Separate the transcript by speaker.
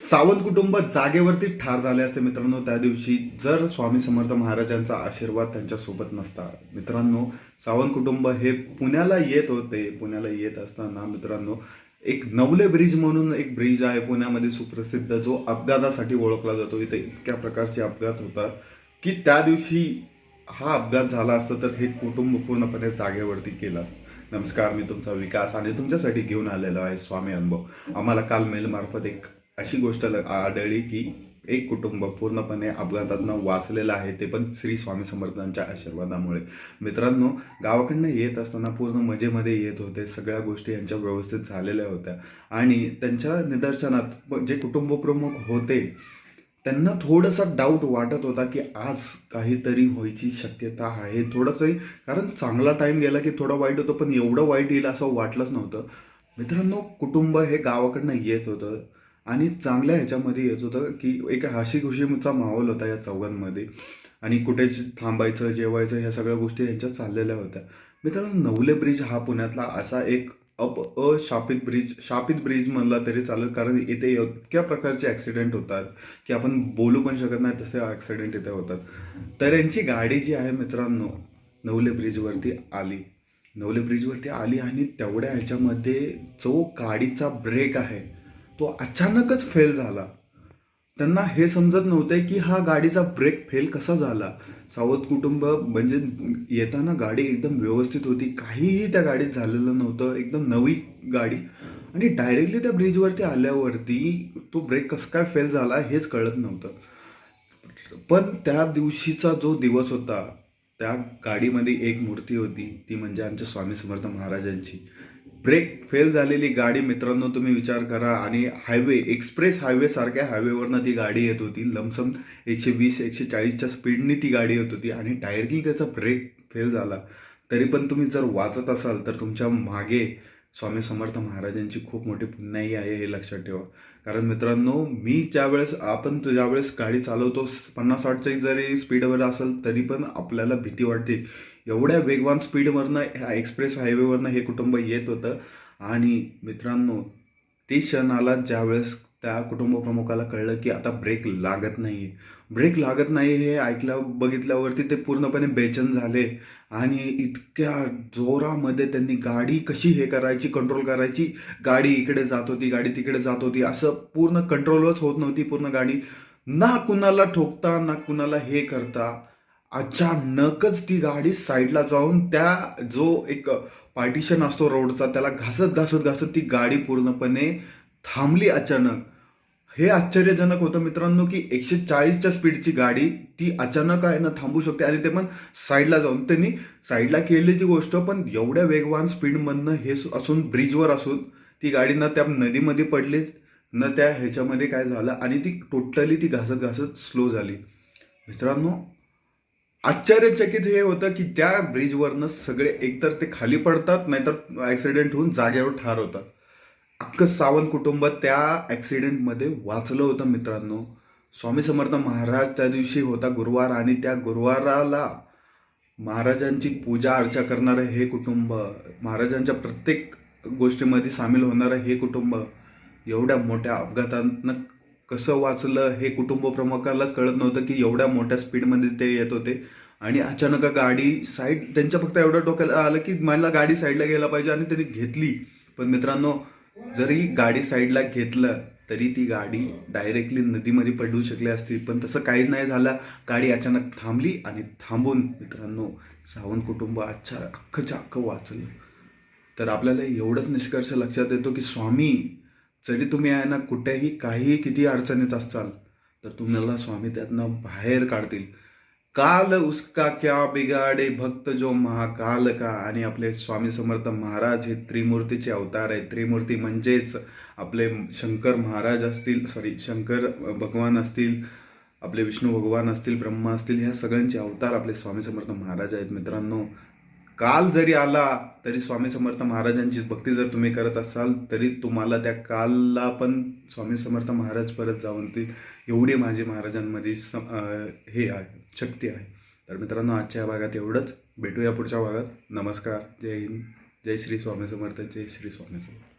Speaker 1: सावंत कुटुंब जागेवरती ठार झाले असते मित्रांनो त्या दिवशी, जर स्वामी समर्थ महाराजांचा आशीर्वाद त्यांच्यासोबत नसता. मित्रांनो, सावंत कुटुंब हे पुण्याला येत होते. पुण्याला येत असताना मित्रांनो, एक नवले ब्रिज म्हणून एक ब्रिज आहे पुण्यामध्ये सुप्रसिद्ध, जो अपघातासाठी ओळखला जातो. इथे इतक्या प्रकारचे अपघात होतात की त्या दिवशी हा अपघात झाला असता तर हे कुटुंब पूर्णपणे जागेवरती केलं असतं. नमस्कार, मी तुमचा विकास आणि तुमच्यासाठी घेऊन आलेलो आहे स्वामी अनुभव. आम्हाला काल मेलमार्फत एक अशी गोष्ट आढळली की एक कुटुंब पूर्णपणे अपघातातनं वाचलेलं आहे, ते पण श्री स्वामी समर्थांच्या आशीर्वादामुळे. मित्रांनो, गावाकडनं येत असताना पूर्ण मजेमध्ये येत होते. सगळ्या गोष्टी यांच्या व्यवस्थित झालेल्या होत्या आणि त्यांच्या निदर्शनात जे कुटुंब प्रमुख होते त्यांना थोडासा डाऊट वाटत होता की आज काहीतरी व्हायची शक्यता आहे थोडंसंही. कारण चांगला टाईम गेला की थोडं वाईट होतं, पण एवढं वाईट येईल असं वाटलंच नव्हतं. मित्रांनो, कुटुंब हे गावाकडनं येत होतं आणि चांगल्या ह्याच्यामध्ये येत होतं की एक हशीखुशीचा माहोल होता या चौघांमध्ये आणि कुठे थांबायचं, जेवायचं, ह्या सगळ्या गोष्टी ह्यांच्यात चाललेल्या होत्या. मित्रांनो, नवले ब्रिज हा पुण्यातला असा एक शापित ब्रिज म्हणला तरी चालेल, कारण इथे इतक्या प्रकारचे ॲक्सिडेंट होतात की आपण बोलू पण शकत नाही, तसे ॲक्सिडेंट इथे होतात. तर यांची गाडी जी आहे मित्रांनो, नवले ब्रिजवरती आली. नवले ब्रिजवरती आली आणि तेवढ्या ह्याच्यामध्ये जो गाडीचा ब्रेक आहे तो अचानकच फेल झाला. त्यांना हे समजत नव्हते की हा गाडीचा ब्रेक फेल कसा झाला. सावध कुटुंब म्हणजे येताना गाडी एकदम व्यवस्थित होती, काहीही त्या गाडीत झालेलं नव्हतं, एकदम नवी गाडी. आणि डायरेक्टली त्या ब्रिजवरती आल्यावरती तो ब्रेक कसं काय फेल झाला हेच कळत नव्हतं. पण त्या दिवशीचा जो दिवस होता, त्या गाडीमध्ये एक मूर्ती होती, ती म्हणजे आमच्या स्वामी समर्थ महाराजांची. ब्रेक फेल झालेली गाडी मित्रांनो, तुम्ही विचार करा. आणि हायवे, एक्सप्रेस हायवे सारख्या हायवेवरनं ती गाडी येत होती. लमसम 120-140च्या स्पीडनी ती गाडी येत होती आणि डायरेक्टली त्याचा ब्रेक फेल झाला. तरी पण तुम्ही जर वाचत असाल तर तुमच्या मागे स्वामी समर्थ महाराजांची खूप मोठी पुण्याई आहे, हे लक्षात ठेवा. कारण मित्रांनो, आपण ज्यावेळेस गाडी चालवतो 50-60ची जरी स्पीडवर असेल तरी पण आपल्याला भीती वाटते. एवढ्या वेगवान स्पीडवरनं ह्या एक्सप्रेस हायवेवरनं हे कुटुंब येत होतं. आणि मित्रांनो, ते क्षण आला ज्यावेळेस त्या कुटुंब प्रमुखाला कळलं की आता ब्रेक लागत नाही. ब्रेक लागत नाही हे बघितल्यावरती ते पूर्णपणे बेचैन झाले आणि इतक्या जोरामध्ये त्यांनी गाडी कशी कंट्रोल करायची. गाडी इकडे जात होती, गाडी तिकडे जात होती, असं पूर्ण कंट्रोलच होत नव्हती पूर्ण गाडी. ना कुणाला ठोकता ना कुणाला हे करता अचानकच ती गाडी साईडला जाऊन त्या जो एक पार्टिशन असतो रोडचा त्याला घासत घासत घासत ती गाडी पूर्णपणे थांबली अचानक. हे आश्चर्यजनक होतं मित्रांनो की 140च्या स्पीडची गाडी ती अचानक आहे ना थांबू शकते, आणि ते पण साईडला जाऊन. त्यांनी साईडला केलेली गोष्ट, पण एवढ्या वेगवान स्पीडमधनं हे असून, ब्रिजवर असून ती गाडी ना त्या नदीमध्ये पडलीच ना त्या ह्याच्यामध्ये काय झालं, आणि ती टोटली ती घासत घासत स्लो झाली. मित्रांनो, आश्चर्यचकित हे होतं की त्या ब्रिजवरनं सगळे एकतर ते खाली पडतात, नाहीतर ऍक्सिडेंट होऊन जागेवर ठार होतात. अख्खं सावंत कुटुंब त्या ऍक्सिडेंटमध्ये वाचलं होतं मित्रांनो. स्वामी समर्थ महाराज त्या दिवशी होता गुरुवार, आणि त्या गुरुवाराला महाराजांची पूजा अर्चा करणारं हे कुटुंब, महाराजांच्या प्रत्येक गोष्टीमध्ये सामील होणारं हे कुटुंब एवढ्या मोठ्या अपघातातनं कसं वाचलं हे कुटुंब प्रमुखालाच कळत नव्हतं की एवढ्या मोठ्या स्पीडमध्ये ते येत होते. आणि अचानक गाडी साईड, त्यांच्या फक्त एवढं डोक्याला आलं की मला गाडी साईडला घ्यायला पाहिजे, आणि त्यांनी घेतली. पण मित्रांनो, जरी गाडी साईडला घेतलं तरी ती गाडी डायरेक्टली नदीमध्ये पडू शकली असती, पण तसं काही नाही झालं. गाडी अचानक थांबली आणि थांबून मित्रांनो, सावंत कुटुंब अख्खच्या अख्खं वाचलं. तर आपल्याला एवढंच निष्कर्ष लक्षात येतो की स्वामी, जरी तुम्ही आहे ना कुठेही काहीही किती अडचणीत असाल तर तुम्हाला स्वामी त्यातनं बाहेर काढतील. काल उसका क्या बिगाडे भक्त जो महाकाल का. आणि आपले स्वामी समर्थ महाराज हे त्रिमूर्तीचे अवतार आहेत. त्रिमूर्ती म्हणजेच आपले शंकर महाराज असतील, शंकर भगवान असतील, आपले विष्णू भगवान असतील, ब्रह्मा असतील, ह्या सगळ्यांचे अवतार आपले स्वामी समर्थ महाराज आहेत. मित्रांनो, काल जरी आला तरी स्वामी समर्थ महाराजांची भक्ती जर तुम्ही करत असाल तरी तुम्हाला त्या कालला पण स्वामी समर्थ महाराज परत जाऊन ती, एवढी माझी महाराजांमध्ये हे आहे, शक्ती आहे. तर मित्रांनो, आजच्या भागात एवढंच. भेटूया पुढच्या भागात. नमस्कार, जय हिंद, जय श्री स्वामी समर्थ, जय श्री स्वामी समर्थ.